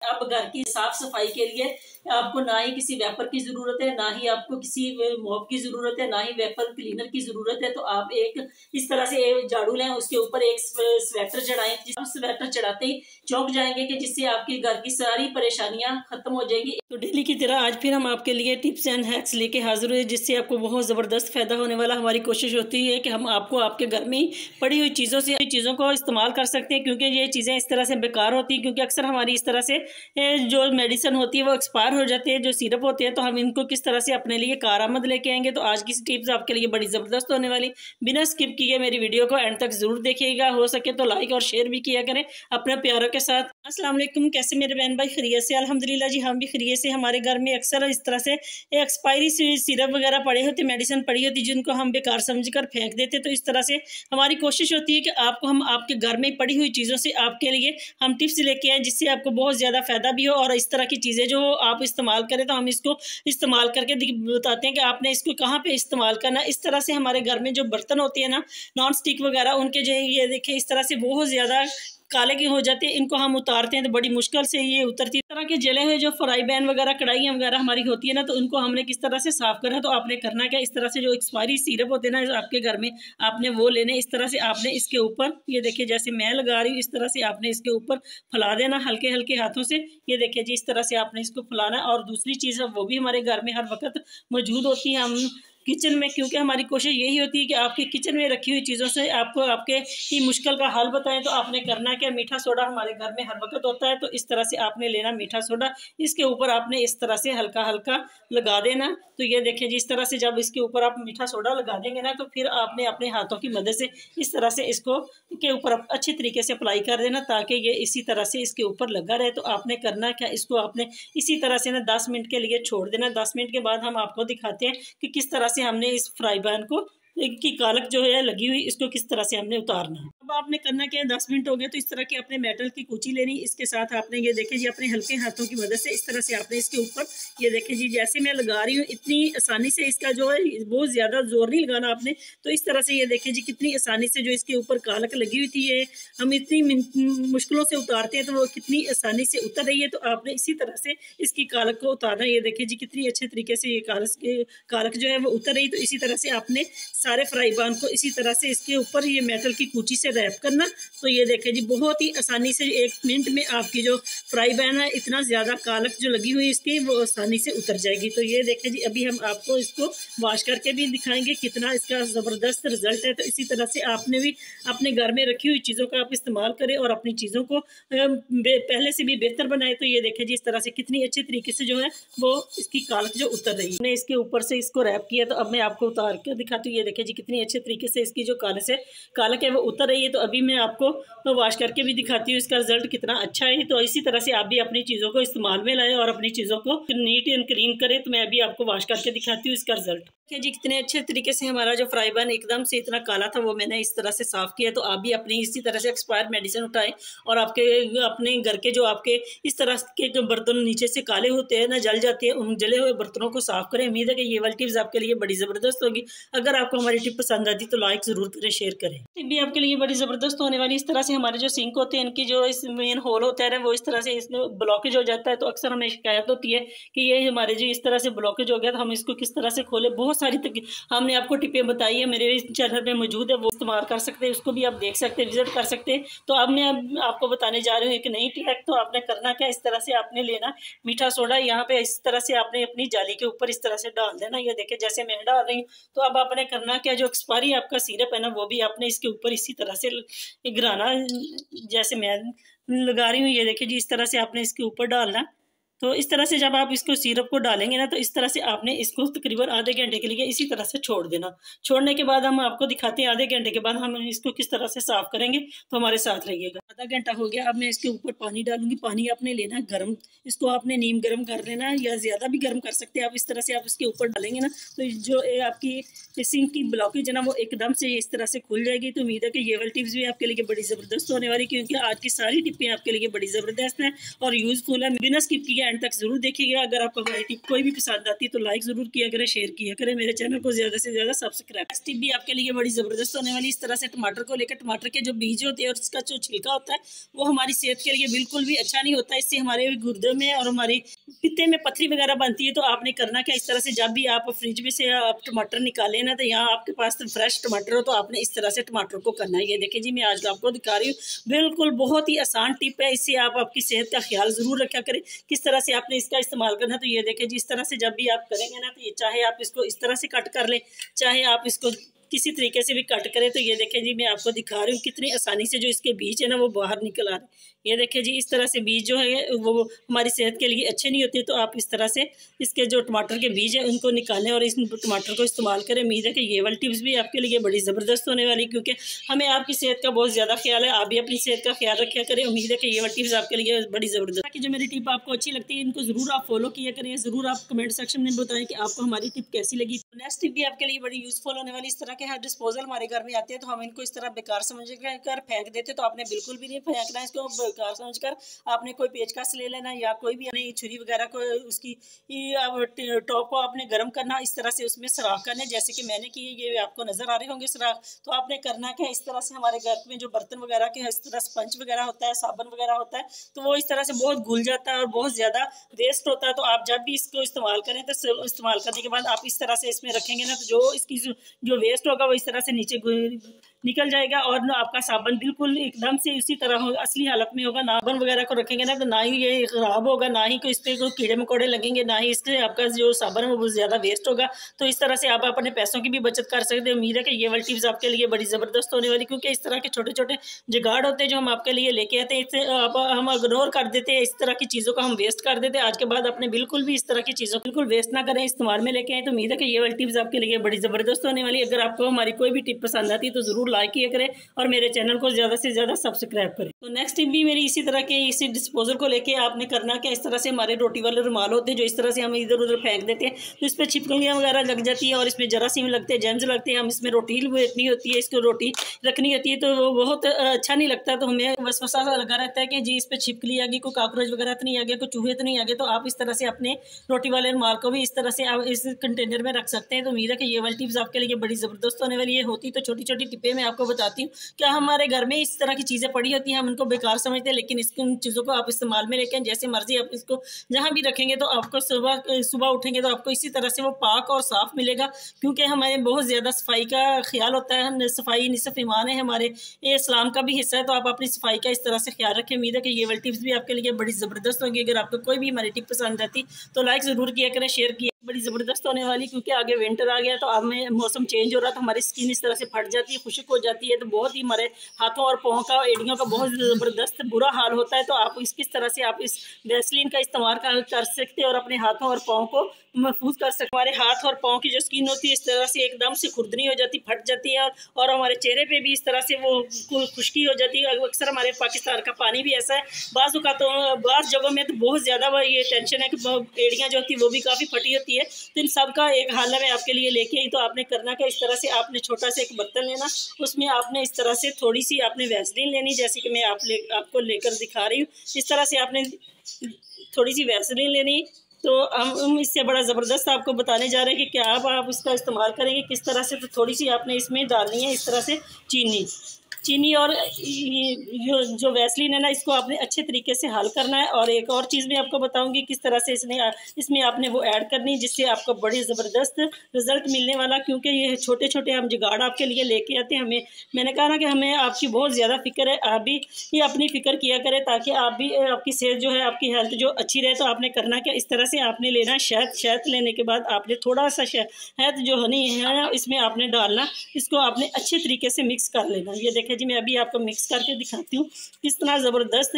अब घर की साफ सफाई के लिए आपको ना ही किसी वेपर की जरूरत है, ना ही आपको किसी मॉप की जरूरत है, ना ही वेपर क्लीनर की जरूरत है। तो आप एक इस तरह से झाड़ू लें, उसके ऊपर एक स्वेटर चढ़ाएं। स्वेटर चढ़ाते ही चौंक जाएंगे कि जिससे आपके घर की सारी परेशानियां खत्म हो जाएंगी। तो डेली की तरह आज फिर हम आपके लिए टिप्स एंड हैक्स लेके हाजिर हुए, जिससे आपको बहुत जबरदस्त फायदा होने वाला। हमारी कोशिश होती है कि हम आपको आपके घर में पड़ी हुई चीज़ों को इस्तेमाल कर सकते हैं, क्योंकि ये चीज़ें इस तरह से बेकार होती हैं। क्योंकि अक्सर हमारी इस तरह से जो मेडिसिन होती है वो एक्सपायर हो जाती है, जो सिरप होते हैं, तो हम इनको किस तरह से अपने लिए कारआमद लेके आएंगे। तो आज की टिप्स आपके लिए बड़ी ज़बरदस्त होने वाली। बिना स्किप किए मेरी वीडियो को एंड तक जरूर देखिएगा, हो सके तो लाइक और शेयर भी किया करें अपने प्यारों के साथ। अस्सलाम वालेकुम, कैसे मेरे बहन भाई, खैरियत से? अल्हम्दुलिल्लाह जी, हम भी खैरियत से। हमारे घर में अक्सर इस तरह से एक्सपायरी सिरप वगैरह पड़े होते, मेडिसिन पड़ी होती, जिनको हम बेकार समझकर फेंक देते। तो इस तरह से हमारी कोशिश होती है कि आपको हम आपके घर में पड़ी हुई चीज़ों से आपके लिए हम टिप्स लेके आए, जिससे आपको बहुत ज़्यादा फायदा भी हो। और इस तरह की चीज़ें जो आप इस्तेमाल करें, तो हम इसको इस्तेमाल करके बताते हैं कि आपने इसको कहाँ पे इस्तेमाल करना। इस तरह से हमारे घर में जो बर्तन होते हैं ना, नॉन स्टिक वगैरह, उनके जो है ये देखिए इस तरह से बहुत ज़्यादा काले के हो जाते हैं। इनको हम उतारते हैं तो बड़ी मुश्किल से ये उतरती। इस तरह के जले हुए जो फ्राई पैन वगैरह, कढ़ाइयाँ वगैरह हमारी होती है ना, तो उनको हमने किस तरह से साफ करना है। तो आपने करना क्या, इस तरह से जो एक्सपायरी सिरप होते हैं ना आपके घर में, आपने वो लेने। इस तरह से आपने इसके ऊपर, ये देखिए जैसे मैं लगा रही हूँ, इस तरह से आपने इसके ऊपर फैला देना हल्के हल्के हाथों से। ये देखिए जी, इस तरह से आपने इसको फैलाना। और दूसरी चीज़ है, वो भी हमारे घर में हर वक्त मौजूद होती है, हम किचन में, क्योंकि हमारी कोशिश यही होती है कि आपके किचन में रखी हुई चीज़ों से आपको आपके ही मुश्किल का हल बताएं। तो आपने करना क्या, मीठा सोडा हमारे घर में हर वक्त होता है, तो इस तरह से आपने लेना मीठा सोडा। इसके ऊपर आपने इस तरह से हल्का हल्का लगा देना। तो ये देखिए जी, इस तरह से जब इसके ऊपर आप मीठा सोडा लगा देंगे ना, तो फिर आपने अपने हाथों की मदद से इस तरह से इसको के ऊपर अच्छी तरीके से अप्लाई कर देना, ताकि ये इसी तरह से इसके ऊपर लगा रहे। तो आपने करना क्या, इसको आपने इसी तरह से ना 10 मिनट के लिए छोड़ देना। 10 मिनट के बाद हम आपको दिखाते हैं कि किस तरह से हमने इस फ्राई पैन को की कालक जो है लगी हुई, इसको किस तरह से हमने उतारना है। अब आपने करना क्या है, 10 मिनट हो गए, तो इस तरह की अपने मेटल की कुची लेनी। इसके साथ आपने ये देखिए जी, अपने हल्के हाथों की मदद से इस तरह से आपने इसके ऊपर, ये देखिए जी, जैसे मैं लगा रही हूँ इतनी आसानी से, इसका जो है बहुत ज़्यादा जोर नहीं लगाना आपने। तो इस तरह से ये देखिए जी, कितनी आसानी से जो इसके ऊपर कालक लगी हुई थी, ये हम इतनी मुश्किलों से उतारते हैं, तो वो कितनी आसानी से उतर रही है। तो आपने इसी तरह से इसकी कालक को उतारना। ये देखिए जी, कितनी अच्छे तरीके से ये कालक जो है वो उतर रही। तो इसी तरह से आपने सारे फ्राई पैन को इसी तरह से इसके ऊपर ये मेटल की कुची से रैप करना। तो ये देखें जी, बहुत ही आसानी से 1 मिनट में आपकी जो फ्राई पैन है, इतना ज़्यादा कालक जो लगी हुई इसकी, वो आसानी से उतर जाएगी। तो ये देखें जी, अभी हम आपको इसको वॉश करके भी दिखाएंगे कितना इसका ज़बरदस्त रिजल्ट है। तो इसी तरह से आपने भी अपने घर में रखी हुई चीज़ों का आप इस्तेमाल करें और अपनी चीज़ों को पहले से भी बेहतर बनाए। तो ये देखें जी, इस तरह से कितनी अच्छे तरीके से जो है वो इसकी कालक जो उतर रही है। मैंने इसके ऊपर से इसको रैप किया, तो अब मैं आपको उतार के दिखाती हूँ। ये देखिए जी, कितनी अच्छे तरीके से इसकी जो कालक है वो उतर रही है। तो अभी मैं आपको वॉश करके भी दिखाती हूँ इसका रिजल्ट कितना अच्छा है। तो इसी तरह से आप भी अपनी चीज़ों को इस्तेमाल में लाएं और अपनी चीज़ों को नीट एंड क्लीन करें। तो मैं अभी आपको वॉश करके दिखाती हूँ इसका रिजल्ट। देखिए जी, कितने अच्छे तरीके से हमारा जो फ्राई पैन एकदम से इतना काला था, वो मैंने इस तरह से साफ किया। तो आप भी अपनी इसी तरह से एक्सपायर्ड मेडिसिन उठाएं और आपके अपने घर के जो आपके इस तरह के जो बर्तन नीचे से काले होते हैं ना, जल जाते हैं, उन जले हुए बर्तनों को साफ करें। उम्मीद है कि ये वाली टिप्स आपके लिए बड़ी ज़बरदस्त होगी। अगर आपको हमारी टिप पसंद आती तो लाइक ज़रूर करें, शेयर करें। टिप भी आपके लिए बड़ी ज़बरदस्त होने वाली। इस तरह से हमारे जो सिंक होते हैं, इनकी जो इस मेन होल होता है ना, वो इस तरह से इसमें ब्लॉकेज हो जाता है। तो अक्सर हमें शिकायत होती है कि ये हमारे जो इस तरह से ब्लॉकेज हो गया, तो हम इसको किस तरह से खोलें। बहुत सारी हमने आपको टिपें बताई है, मेरे चैनल पे मौजूद है, वो इस्तेमाल कर सकते हैं, उसको भी आप देख सकते हैं, विजिट कर सकते हैं। तो अब मैं आपको बताने जा रही हूँ एक नई टिप। तो आपने करना क्या, इस तरह से आपने लेना मीठा सोडा, यहाँ पे इस तरह से आपने अपनी जाली के ऊपर इस तरह से डाल देना। ये देखिए जैसे मैं डाल रही हूँ। तो अब आपने करना क्या, जो एक्सपायरी आपका सिरप है ना, वो भी आपने इसके ऊपर इसी तरह से गिराना, जैसे मैं लगा रही हूँ। ये देखिए जी, इस तरह से आपने इसके ऊपर डालना। तो इस तरह से जब आप इसको सिरप को डालेंगे ना, तो इस तरह से आपने इसको तकरीबन आधे घंटे के लिए इसी तरह से छोड़ देना। छोड़ने के बाद हम आपको दिखाते हैं आधे घंटे के बाद हम इसको किस तरह से साफ करेंगे। तो हमारे साथ रहिएगा। आधा घंटा हो गया, अब मैं इसके ऊपर पानी डालूंगी। पानी आपने लेना गर्म, इसको आपने नीम गर्म कर लेना या ज़्यादा भी गर्म कर सकते हैं आप। इस तरह से आप इसके ऊपर डालेंगे ना, तो जो आपकी सिंक की ब्लॉकेज है ना, वो एकदम से इस तरह से खुल जाएगी। तो उम्मीद है कि ये वाली टिप्स भी आपके लिए बड़ी ज़बरदस्त होने वाली, क्योंकि आज की सारी टिप्पें आपके लिए बड़ी ज़बरदस्त हैं और यूज़फुल है। बिना स्किप किए एंड तक जरूर देखिएगा। अगर आपको हमारी टिप कोई भी पसंद आती है तो लाइक जरूर किया करें, शेयर किया करें, मेरे चैनल को ज़्यादा से ज़्यादा सब्सक्राइब। नेक्स्ट टिप भी आपके लिए बड़ी ज़बरदस्त होने वाली। इस तरह से टमाटर को लेकर, टमाटर के जो बीज होते हैं और इसका जो छिलका होता है वो हमारी सेहत के लिए बिल्कुल भी अच्छा नहीं होता। इससे हमारे गुर्दे में और हमारी पित्ते में पथरी वगैरह बनती है। तो आपने करना क्या, इस तरह से जब भी आप फ्रिज में से आप टमाटर निकालें ना, तो यहाँ आपके पास तो फ्रेश टमाटर हो तो आपने इस तरह से टमाटर को करना है। ये देखिए जी, मैं आज आपको दिखा रही हूँ, बिल्कुल बहुत ही आसान टिप है। इससे आप आपकी सेहत का ख्याल जरूर रखा करें। किस तरह से आपने इसका इस्तेमाल करना, तो ये देखिए जी, इस तरह से जब भी आप करेंगे ना, तो ये चाहे आप इसको इस तरह से कट कर लें, चाहे आप इसको किसी तरीके से भी कट करें। तो ये देखें जी, मैं आपको दिखा रही हूँ कितनी आसानी से जो इसके बीज है ना वो बाहर निकल आ रहे हैं। ये देखें जी, इस तरह से बीज जो है वो हमारी सेहत के लिए अच्छे नहीं होते। तो आप इस तरह से इसके जो टमाटर के बीज हैं उनको निकालें और इस टमाटर को इस्तेमाल करें। उम्मीद है कि ये वाली टिप्स भी आपके लिए बड़ी ज़बरदस्त होने वाली, क्योंकि हमें आपकी सेहत का बहुत ज़्यादा ख्याल है। आप भी अपनी सेहत का ख्याल रखा करें। उम्मीद है कि ये वाली टिप्स आपके लिए बड़ी ज़बरदस्त कि जो मेरी टिप आपको अच्छी लगती है इनको ज़रूर आप फॉलो किया करें। ज़रूर आप कमेंट सेक्शन में बताएं कि आपको हमारी टिप कैसी लगी। नेक्स्ट टिप भी आपके लिए बड़ी यूज़फुल होने वाली। इस तरह के हर डिस्पोजल हमारे घर में आते हैं तो हम इनको इस तरह बेकार समझ कर फेंक देते, तो आपने बिल्कुल भी नहीं फेंकना है इसको। बेकार समझकर आपने कोई पेचकस ले लेना या कोई भी अपनी छुरी वगैरह को उसकी टॉप को आपने गर्म करना, इस तरह से उसमें सुराख करने, जैसे कि मैंने किए, ये आपको नजर आ रहे होंगे सुराख। तो आपने करना क्या, इस तरह से हमारे घर में जो बर्तन वगैरह के इस तरह स्पंज वगैरह होता है, साबुन वगैरह होता है, तो वो इस तरह से बहुत घुल जाता है और बहुत ज़्यादा वेस्ट होता है। तो आप जब भी इसको इस्तेमाल करें तो इस्तेमाल करने के बाद आप इस तरह से इसमें रखेंगे ना, तो जो इसकी जो वेस्ट होगा वो इस तरह से नीचे निकल जाएगा और ना आपका साबुन बिल्कुल एकदम से उसी तरह असली हालत में होगा। साबुन वगैरह को रखेंगे ना तो ना ही ये खराब होगा, ना ही कोई इस पर कोई कीड़े मकोड़े लगेंगे, ना ही इससे आपका जो साबुन है वो ज़्यादा वेस्ट होगा। तो इस तरह से आप अपने पैसों की भी बचत कर सकते हैं। उम्मीद है कि ये वाली टिप्स आपके लिए बड़ी ज़बरदस्त होने वाली, क्योंकि इस तरह के छोटे छोटे जुगाड़ होते हैं जो हम आपके लिए लेके आते हैं, इससे हम इग्नोर कर देते हैं, इस तरह की चीज़ों को हम वेस्ट कर देते हैं। आज के बाद अपने बिल्कुल भी इस तरह की चीज़ों बिल्कुल वेस्ट ना करें, इस्तेमाल में लेके आए। तो उम्मीद है कि ये वाली टिप्स आपके लिए बड़ी ज़बरदस्त होने वाली। अगर आपको हमारी कोई भी टिप पसंद आती है तो ज़रूर लाइक किया करें और मेरे चैनल को ज़्यादा से ज़्यादा सब्सक्राइब करें। तो नेक्स्ट टिप भी मेरी इसी तरह के इसी डिस्पोजल को लेके आपने करना क्या, इस तरह से हमारे रोटी वाले रुमाल होते हैं जो इस तरह से हम इधर उधर फेंक देते हैं, तो इस पर छिपकलियाँ वगैरह लग जाती है और इसमें जरासीम लगते हैं, जर्म्स लगते हैं। हम इसमें रोटी बैठनी होती है, इसको रोटी रखनी होती है, तो वो बहुत अच्छा नहीं लगता। तो हमें वसवसा लगा रहता है कि जी इस पर छिपकली आ गई, कोई काकरोच वगैरह तो नहीं आ गया, कोई चूहे तो नहीं आ गए। तो आप इस तरह से अपने रोटी वाले रुमाल को भी इस तरह से आप इस कंटेनर में रख सकते हैं। तो उम्मीद है कि ये वाली टिप्स आपके लिए बड़ी ज़बरदस्त होने वाली है। होती तो छोटी छोटी टिप्पे मैं आपको बताती हूँ। क्या हमारे घर में इस तरह की चीज़ें पड़ी होती हैं, हम उनको बेकार समझते हैं, लेकिन इन चीज़ों को आप इस्तेमाल में लेके जैसे मर्जी आप इसको जहाँ भी रखेंगे तो आपको सुबह उठेंगे तो आपको इसी तरह से वो पाक और साफ मिलेगा। क्योंकि हमें बहुत ज़्यादा सफाई का ख्याल होता है, सफाई निसफ ईमान है, हमारे ये इस्लाम का भी हिस्सा है। तो आप अपनी सफाई का इस तरह से ख्याल रखें। उम्मीद है कि ये वाली टिप्स भी आपके लिए बड़ी ज़बरदस्त होगी। अगर आपको कोई भी हमारी टिप पसंद आती तो लाइक ज़रूर किया करें, शेयर किया, बड़ी ज़बरदस्त होने वाली। क्योंकि आगे विंटर आ गया तो अब में मौसम चेंज हो रहा है तो हमारी स्किन इस तरह से फट जाती है, खुश्क हो जाती है, तो बहुत ही हमारे हाथों और पाँव का, एड़ियों का बहुत ज़बरदस्त बुरा हाल होता है। तो आप किस तरह से आप इस वैसलीन का इस्तेमाल कर सकते हैं और अपने हाथों और पाँव को महफूज कर सकते। हमारे हाथ और पाँव की जो स्किन होती है इस तरह से एकदम से खुरदनी हो जाती, फट जाती है और हमारे चेहरे पे भी इस तरह से वो खुश्की हो जाती है। अक्सर हमारे पाकिस्तान का पानी भी ऐसा है, बाज़ जगहों में तो बहुत ज़्यादा ये टेंशन है कि एड़ियाँ जो होती है वो भी काफ़ी फटी होती है। तो इन सब का एक हल मैं आपके लिए लेके आई। तो आपने करना क्या, इस तरह से आपने छोटा सा एक बर्तन लेना, उसमें आपने इस तरह से थोड़ी सी आपने वैसलीन लेनी, जैसे कि मैं आपको लेकर दिखा रही हूँ। इस तरह से आपने थोड़ी सी वैसलीन लेनी। तो हम इससे बड़ा ज़बरदस्त आपको बताने जा रहे हैं कि क्या आप इसका इस्तेमाल करेंगे किस तरह से। तो थोड़ी सी आपने इसमें डालनी है इस तरह से चीनी और जो वैसलीन है ना, इसको आपने अच्छे तरीके से हल करना है। और एक और चीज़ मैं आपको बताऊंगी किस तरह से इसमें आपने वो ऐड करनी है, जिससे आपको बड़ी ज़बरदस्त रिजल्ट मिलने वाला। क्योंकि ये छोटे छोटे हम जुगाड़ आपके लिए लेके आते हैं। मैंने कहा ना कि हमें आपकी बहुत ज़्यादा फिक्र है, आप भी ये अपनी फ़िक्र किया करें ताकि आप भी आपकी सेहत जो है, आपकी हेल्थ जो अच्छी रहे। तो आपने करना क्या, इस तरह से आपने लेना शहद लेने के बाद आपने थोड़ा सा शहद जो हनी है इसमें आपने डालना, इसको आपने अच्छे तरीके से मिक्स कर लेना। ये देखें जी, मैं अभी आपको मिक्स करके दिखाती हूँ किस तरह ज़बरदस्त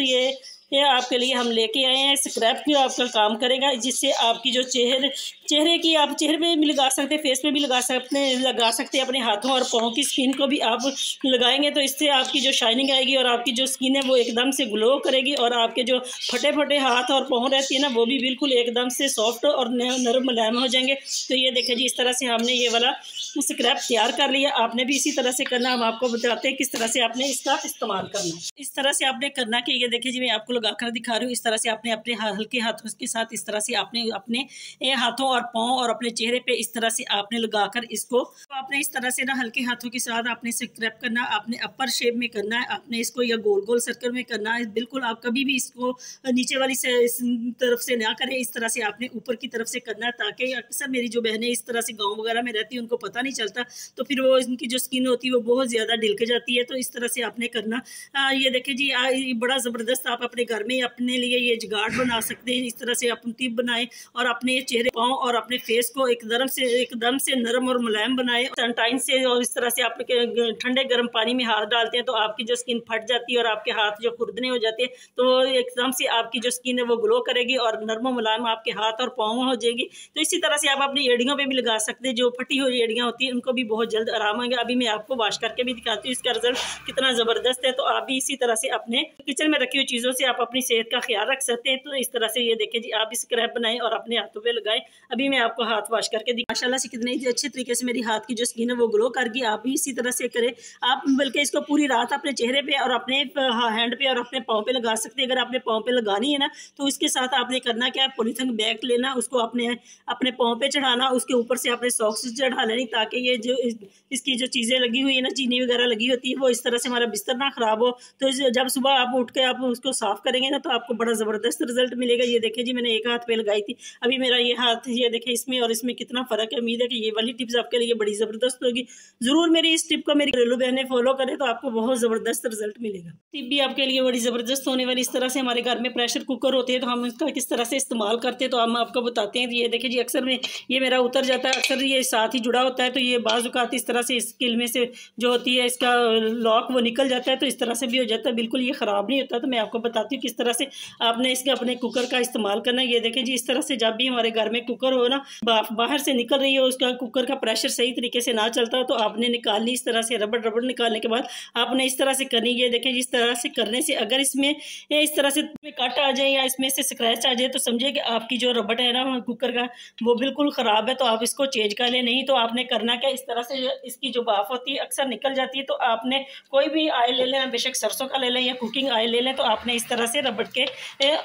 ये आपके लिए हम लेके आए हैं। स्क्रैप की आपका काम करेगा, जिससे आपकी जो चेहरे की आप चेहरे पे भी लगा सकते हैं, फेस पे भी लगा सकते हैं, अपने हाथों और पाँव की स्किन को भी आप लगाएंगे तो इससे आपकी जो शाइनिंग आएगी और आपकी जो स्किन है वो एकदम से ग्लो करेगी। और आपके जो फटे फटे हाथ और पाँव रहती है ना, वो भी बिल्कुल एकदम से सॉफ्ट और नरम मुलायम हो जाएंगे। तो ये देखें जी, इस तरह से हमने ये वाला स्क्रैप तैयार कर लिया। आपने भी इसी तरह से करना, हम आपको बताते हैं किस तरह से आपने इसका इस्तेमाल करना है। इस तरह से आपने करना कि ये देखिए जी, मैं आपको लगा कर दिखा रही हूँ। इस तरह से आपने अपने हल्के हाथों के साथ इस तरह से आपने अपने हाथों और पाँव और अपने चेहरे पे इस तरह से आपने लगाकर इसको तो आपने इस तरह से ना हल्के हाथों के साथ आपने इसे क्रैप करना, आपने अपर शेप में करना है, आपने इसको या गोल गोल सर्कल में करना है। बिल्कुल आप कभी भी इसको नीचे वाली से इस तरफ से ना करें, इस तरह से आपने ऊपर की तरफ से करना है, ताकि अक्सर मेरी जो बहनें इस तरह से गाँव वगैरह में रहती है उनको पता नहीं चलता, तो फिर वो इनकी जो स्किन होती है वो बहुत ज़्यादा ढिलक जाती है। तो इस तरह से आपने करना। ये देखिए जी, ये बड़ा ज़बरदस्त आप अपने घर में अपने लिए ये जुगाड़ बना सकते हैं। इस तरह से आप टिप बनाए और अपने चेहरे, पाँव और अपने फेस को एकदम से नरम और मुलायम बनाए सनटाइन से। और इस तरह से आप ठंडे गर्म पानी में हाथ डालते हैं तो आपकी जो स्किन फट जाती है और आपके हाथ जो खुरदने हो जाते हैं, तो एकदम से आपकी जो स्किन है वो ग्लो करेगी और नरम मुलायम आपके हाथ और पाँव हो जाएगी। तो इसी तरह से आप अपनी एड़ियों पे भी लगा सकते हैं, जो फटी हुई एड़ियाँ होती हैं उनको भी बहुत जल्द आराम आएगा। अभी मैं आपको वॉश करके भी दिखाती हूँ इसका रिजल्ट कितना ज़बरदस्त है। तो आप भी इसी तरह से अपने किचन में रखी हुई चीज़ों से आप अपनी सेहत का ख्याल रख सकते हैं। तो इस तरह से ये देखिए जी, आप स्क्रैप बनाएं और अपने हाथों पे लगाएं। अभी मैं आपको हाथ वॉश करके माशाल्लाह से कितने अच्छे तरीके से मेरी हाथ की जो स्किन है वो ग्लो कर गई। आप भी इसी तरह से करें। आप बल्कि इसको पूरी रात अपने चेहरे पे और अपने हैंड पे और अपने पाँव पे लगा सकते हैं। अगर आपने पाँव पे लगानी है ना, तो इसके साथ आपने करना क्या है, पॉलीथिन बैग लेना, उसको अपने पाँव पे चढ़ाना, उसके ऊपर से आपने सॉक्स चढ़ा लेनी, ताकि ये जो इसकी जो चीज़ें लगी हुई है ना, चीनी वगैरह लगी होती है, वो इस तरह से हमारा बिस्तर ना ख़राब हो। तो जब सुबह आप उठ के आप उसको साफ़ करेंगे ना, तो आपको बड़ा ज़बरदस्त रिजल्ट मिलेगा। ये देखिए जी, मैंने एक हाथ पे लगाई थी, अभी मेरा ये हाथ, ये देखिए इसमें और इसमें कितना फ़र्क है। उम्मीद है कि ये वाली टिप्स आपके लिए बड़ी ज़बरदस्त होगी। ज़रूर मेरी इस टिप को मेरी घरेलू बहनें फॉलो करें तो आपको बहुत ज़बरदस्त रिजल्ट मिलेगा। टिप भी आपके लिए बड़ी ज़बरदस्त होने वाली। इस तरह से हमारे घर में प्रेशर कुकर होते हैं तो हम इसका किस तरह से इस्तेमाल करते हैं तो हम आपको बताते हैं। ये देखिए जी, अक्सर में ये मेरा उतर जाता है, अक्सर ये साथ ही जुड़ा होता है, तो ये बाज़ औक़ात इस तरह से इसके में से जो होती है इसका लॉक वो निकल जाता है, तो इस तरह से भी हो जाता है। बिल्कुल ये ख़राब नहीं होता। तो मैं आपको बताती हूँ किस तरह से आपने इसके अपने कुकर का इस्तेमाल करना है। ये देखें जी, इस तरह से जब भी हमारे घर में कुकर हो ना, बाहर से निकल रही हो, उसका कुकर का प्रेशर सही तरीके से ना चलता हो, तो आपने निकालनी इस तरह से। रबड़ निकालने के बाद आपने इस तरह से करनी। ये देखें, इस तरह से करने से अगर इसमें इस तरह से कट आ जाए या इसमें से स्क्रैच आ जाए, तो समझिए कि आपकी जो रबड़ है ना कुकर का, वो बिल्कुल ख़राब है। तो आप इसको चेंज कर लें। नहीं तो आपने करना क्या, इस तरह से इसकी जो भाप होती है अक्सर निकल जाती है, तो आपने कोई भी ऑयल ले लें, बेशक सरसों का ले लें या कुकिंग ऑयल ले लें, तो आपने इस तरह से रबड़ के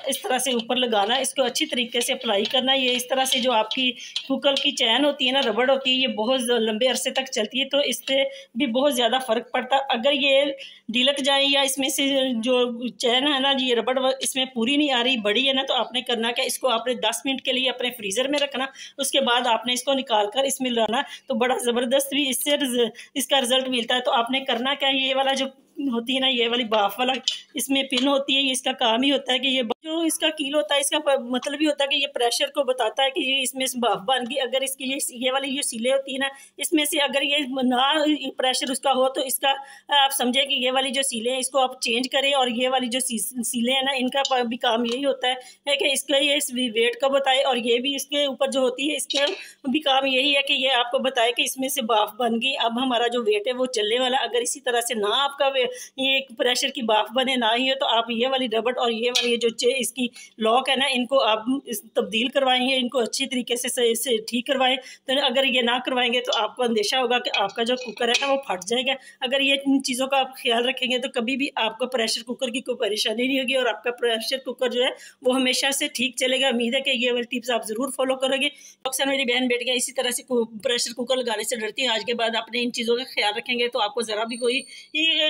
इस तरह से ऊपर लगाना, इसको अच्छी तरीके से अप्लाई करना। ये इस तरह से जो आपकी कुकर की चैन होती है ना, रबड़ होती है, ये बहुत लंबे अरसे तक चलती है, तो इससे भी बहुत ज़्यादा फ़र्क पड़ता है। अगर ये ढिलक जाए या इसमें से जो चैन है ना, ये रबड़ इसमें पूरी नहीं आ रही, बड़ी है ना, तो आपने करना क्या, इसको आपने 10 मिनट के लिए अपने फ्रीज़र में रखना। उसके बाद आपने इसको निकाल कर इसमें लाना, तो बड़ा ज़बरदस्त भी इसका रिजल्ट मिलता है। तो आपने करना क्या, ये वाला जो होती है ना, ये वाली भाफ वाला इसमें पिन होती है, ये इसका काम ही होता है कि ये जो इसका कील होता है, इसका मतलब ही होता है कि ये प्रेशर को बताता है कि ये इसमें से भाफ बन गई। अगर इसकी ये वाली जो सीलें होती है ना, इसमें से अगर ये ना प्रेशर उसका हो, तो इसका आप समझे कि ये वाली जो सीलें हैं इसको आप चेंज करें। और ये वाली जो सीलें हैं ना, इनका भी काम यही होता है कि इसका ये वेट को बताए, और ये भी इसके ऊपर जो होती है इसके भी काम यही है कि ये आपको बताए कि इसमें से भाफ बन गई, अब हमारा जो वेट है वो चलने वाला। अगर इसी तरह से ना आपका ये प्रेशर की भाफ बने ना ही हो, तो आप ये वाली रबड़ और ये वाली जो इसकी लॉक है ना, इनको आप तब्दील करवाएंगे, इनको अच्छी तरीके से ठीक करवाएं। तो अगर ये ना करवाएंगे तो आपको अंदेशा होगा कि आपका जो कुकर है ना वो फट जाएगा। अगर ये इन चीज़ों का आप ख्याल रखेंगे तो कभी भी आपको प्रेशर कुकर की कोई परेशानी नहीं होगी और आपका प्रेशर कुकर जो है वो हमेशा से ठीक चलेगा। उम्मीद है कि ये वाली टिप्स आप ज़रूर फॉलो करोगे। अक्सर मेरी बहन बेटियाँ इसी तरह से प्रेशर कुकर लगाने से डरती हैं। आज के बाद आपने इन चीज़ों का ख्याल रखेंगे तो आपको ज़रा भी कोई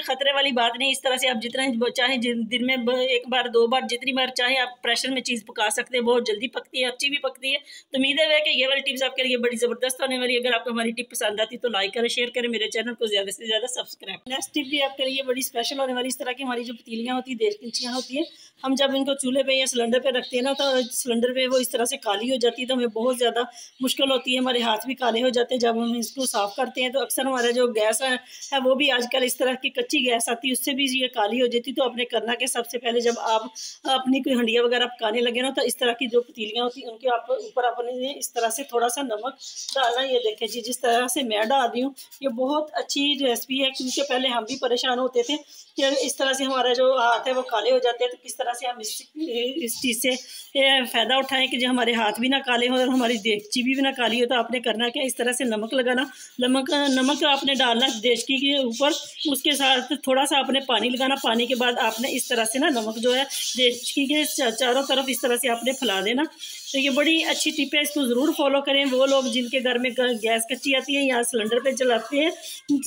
खतरे वाली बात नहीं। इस तरह से आप जितना चाहे दिन में एक बार 2 बार जितनी बार चाहे आप प्रेशर में चीज़ पका सकते हैं। बहुत जल्दी पकती है, अच्छी भी पकती है। तो उम्मीद है कि ये वाली टिप्स आपके लिए बड़ी ज़बरदस्त होने वाली है। अगर आपको हमारी टिप पसंद आती तो लाइक करें, शेयर करें, मेरे चैनल को ज़्यादा से ज़्यादा सब्सक्राइब। नेक्स्ट टिप भी आपके लिए बड़ी स्पेशल होने वाली। इस तरह की हमारी जो पतीलियाँ होती है, देगचियाँ होती हैं, हम जब इनको चूल्हे पे या सिलेंडर पे रखते हैं ना, तो सिलेंडर पे वो इस तरह से काली हो जाती है, तो हमें बहुत ज़्यादा मुश्किल होती है। हमारे हाथ भी काले हो जाते हैं जब हम इसको साफ़ करते हैं। तो अक्सर हमारा जो गैस है वो भी आजकल इस तरह की कच्ची गैस आती है, उससे भी ये काली हो जाती। तो आपने करना कि सबसे पहले जब आप अपनी कोई हंडिया वगैरह पकाने लगे ना, तो इस तरह की जो पतीलियाँ होती हैं उनके आप ऊपर अपने इस तरह से थोड़ा सा नमक डालना। ये देखें जी, जिस तरह से मैं डाल रही हूँ, ये बहुत अच्छी रेसिपी है, क्योंकि पहले हम भी परेशान होते थे कि इस तरह से हमारा जो हाथ है वो काले हो जाते हैं। तो किस तरह से हम इस चीज़ से फ़ायदा उठाएं कि जो हमारे हाथ भी ना काले हो और हमारी देगची भी ना काली हो। तो आपने करना क्या, इस तरह से नमक लगाना, नमक आपने डालना देगची के ऊपर, उसके साथ थोड़ा सा आपने पानी लगाना, पानी के बाद आपने इस तरह से ना नमक जो है डेचकी के चारों तरफ इस तरह से आपने फैला देना। तो ये बड़ी अच्छी टिप है, इसको ज़रूर फॉलो करें। वो लोग जिनके घर में गैस कच्ची आती है या सिलेंडर पे जलाते हैं,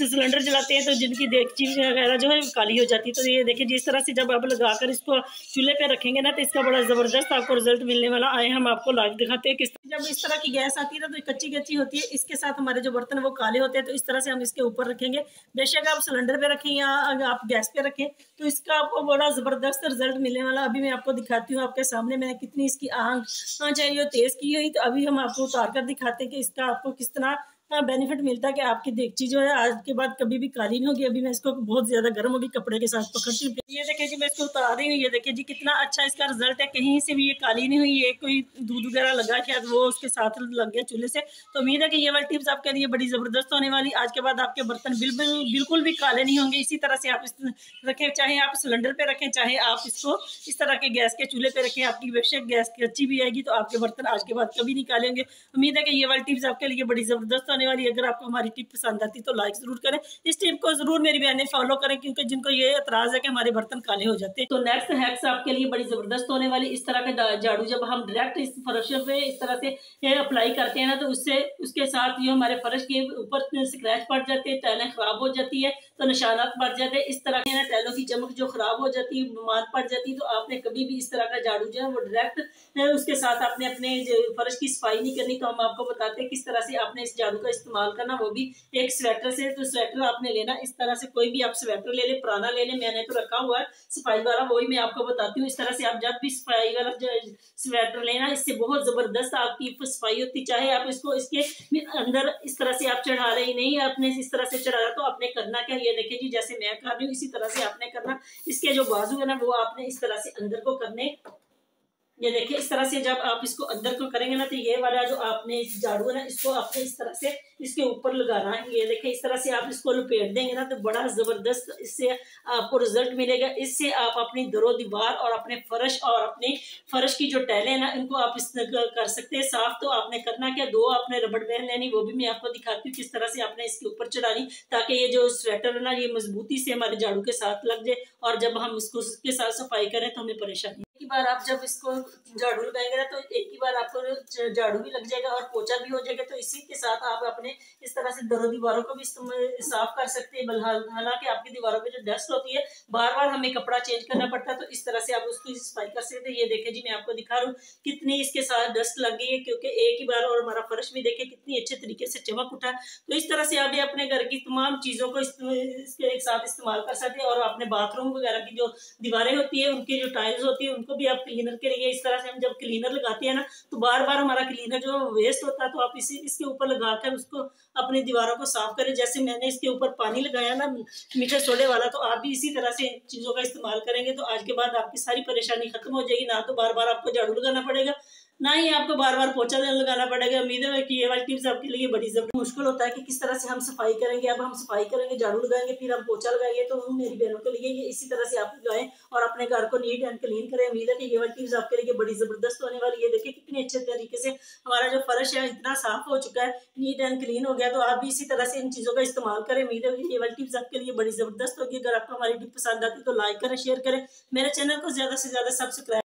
सिलेंडर जलाते हैं तो जिनकी देगची वगैरह जो है काली हो जाती है। तो ये देखिए जिस तरह से जब आप लगाकर इसको चूल्हे पे रखेंगे ना तो इसका बड़ा ज़बरदस्त आपको रिजल्ट मिलने वाला। आए हम आपको लाइव दिखाते हैं किस जब इस तरह की गैस आती है ना तो कच्ची कच्ची होती है, इसके साथ हमारे जो बर्तन वो काले होते हैं। तो इस तरह से हम इसके ऊपर रखेंगे, बेशक आप सिलेंडर पे रखें या अगर आप गैस पे रखें तो इसका आपको बड़ा ज़बरदस्त रिजल्ट मिलने वाला। अभी मैं आपको दिखाती हूँ आपके सामने मैंने कितनी इसकी आँच है ये तेज़ की हुई। तो अभी हम आपको उतार कर दिखाते हैं कि इसका आपको किस तरह बेनिफिट मिलता है कि आपकी देगची जो है आज के बाद कभी भी काली नहीं होगी। अभी मैं इसको बहुत ज़्यादा गर्म होगी कपड़े के साथ पकड़ती हूँ। ये देखिए जी मैं इसको उतार रही हूँ, ये देखिए जी कितना अच्छा इसका रिजल्ट है, कहीं से भी ये काली नहीं हुई। ये कोई दूध वगैरह लगा शायद वो उसके साथ लग गया चूल्हे से। तो उम्मीद है कि ये वाली टिप्स आपके लिए बड़ी ज़बरदस्त होने वाली। आज के बाद आपके बर्तन बिल्कुल भी काले नहीं होंगे। इसी तरह से आप इस रखें, चाहे आप सिलेंडर पे रखें चाहे आप इसको इस तरह के गैस के चूल्हे पे रखें, आपकी बेशक गैस की अच्छी भी आएगी तो आपके बर्तन आज के बाद कभी नहीं काले होंगे। उम्मीद है कि ये वाली टिप्स आपके लिए बड़ी ज़बरदस्त होने वाली है। अगर आपको हमारी टिप पसंद आती तो लाइक जरूर करें, इस टिप को जरूर मेरी बहनें फॉलो करें क्योंकि जिनको ये एतराज है कि हमारे बर्तन काले हो जाते हैं। तो नेक्स्ट हैक्स आपके लिए बड़ी जबरदस्त होने वाली। इस तरह का झाड़ू जब हम डायरेक्ट इस फर्श पे इस तरह से अप्लाई करते हैं ना तो उससे उसके साथ जो हमारे फर्श के ऊपर स्क्रैच पड़ जाते हैं, टाइलें खराब हो जाती है तो निशानात पड़ जाते हैं। इस तरह के टाइलों की चमक जो खराब हो जाती है, मात पड़ जाती है, तो आपने कभी भी इस तरह का झाड़ू जो है वो डायरेक्ट उसके साथ आपने अपने फर्श की सफाई नहीं करनी। तो हम आपको बताते हैं किस तरह से आपने इस झाड़ू का इस्तेमाल करना, वो भी एक स्वेटर से। तो स्वेटर आपने लेना इस तरह से, कोई भी आप स्वेटर ले ले, पुराना ले ले, मैंने तो रखा हुआ है सफाई वाला, वही मैं आपको बताती हूँ। इस तरह से आप जब भी सफाई वाला स्वेटर लेना, इससे बहुत जबरदस्त आपकी सफाई होती। चाहे आप इसको इसके अंदर इस तरह से आप चढ़ा रहे नहीं, आपने इस तरह से चढ़ाया तो आपने करना क्या, ये देखिए जी जैसे मैं कर रही हूँ इसी तरह से आपने करना। इसके जो बाजू है ना वो आपने इस तरह से अंदर को करने। ये देखिए इस तरह से जब आप इसको अंदर को करेंगे ना तो ये वाला जो आपने झाड़ू है ना इसको आपने इस तरह से इसके ऊपर लगाना है। ये देखिए इस तरह से आप इसको लपेट देंगे ना तो बड़ा जबरदस्त इससे आपको रिजल्ट मिलेगा। इससे आप अपनी दरो दीवार और अपने फर्श और अपने फर्श की जो टाइलें हैं ना इनको आप इस कर सकते हैं साफ। तो आपने करना क्या, दो आपने रबड़ बैंड लेनी, वो भी मैं आपको दिखाती हूँ किस तरह से आपने इसके ऊपर चढ़ानी ताकि ये जो स्वेटर है ना ये मजबूती से हमारे झाड़ू के साथ लग जाए और जब हम इसको इसके साथ सफाई करें तो हमें परेशानी। एक ही बार आप जब इसको झाड़ू लगाएंगे ना तो एक ही बार आपको झाड़ू भी लग जाएगा और पोछा भी हो जाएगा। तो इसी के साथ आप अपने इस तरह से दरो दीवारों को भी साफ कर सकते हैं। हालांकि आपकी दीवारों पे जो डस्ट होती है बार बार हमें कपड़ा चेंज करना पड़ता है, तो इस तरह से आप उसकी सफाई कर सकते हैं। ये देखे जी मैं आपको दिखा रहा हूँ कितनी इसके साथ डस्ट लग गई है क्योंकि एक ही बार, और हमारा फर्श भी देखे कितनी अच्छे तरीके से चमक उठा। तो इस तरह से आप भी अपने घर की तमाम चीजों को इसके एक साथ इस्तेमाल कर सकते हैं। और अपने बाथरूम वगैरह की जो दीवारें होती है, उनकी जो टाइल्स होती है, उनको भी आप क्लीनर के लिए इस तरह से, हम जब क्लीनर लगाते हैं ना तो बार बार हमारा क्लीनर जो वेस्ट होता है तो आप इसके ऊपर लगाकर उसको अपनी दीवारों को साफ करें। जैसे मैंने इसके ऊपर पानी लगाया ना मीठे सोडे वाला, तो आप भी इसी तरह से चीजों का इस्तेमाल करेंगे तो आज के बाद आपकी सारी परेशानी खत्म हो जाएगी। ना तो बार बार आपको झाड़ू लगाना पड़ेगा, ना ही आपको बार बार पोछा लगाना पड़ेगा। उम्मीद है कि ये वाली टिप्स आपके लिए बड़ी जबरदस्त। मुश्किल होता है कि किस तरह से हम सफाई करेंगे। अब हम सफाई करेंगे, झाड़ू लगाएंगे, फिर हम पोछा लगाएंगे, तो मेरी बहनों के लिए ये इसी तरह से आप लगाएं और अपने घर को नीट एंड क्लीन करें। उम्मीद है कि ये वाली टिप्स आपके लिए बड़ी जबरदस्त होने वाली है। देखिए कितने अच्छे तरीके से हमारा जो फर्श है इतना साफ हो चुका है, नीट एंड क्लीन हो गया। तो आप भी इसी तरह से इन चीजों का इस्तेमाल करें। उम्मीद है कि ये वाली टिप्स आपके लिए बड़ी जबरदस्त होगी। अगर आपको हमारी टिप पसंद आती है तो लाइक करें, शेयर करें, मेरे चैनल को ज्यादा से ज्यादा सब्सक्राइब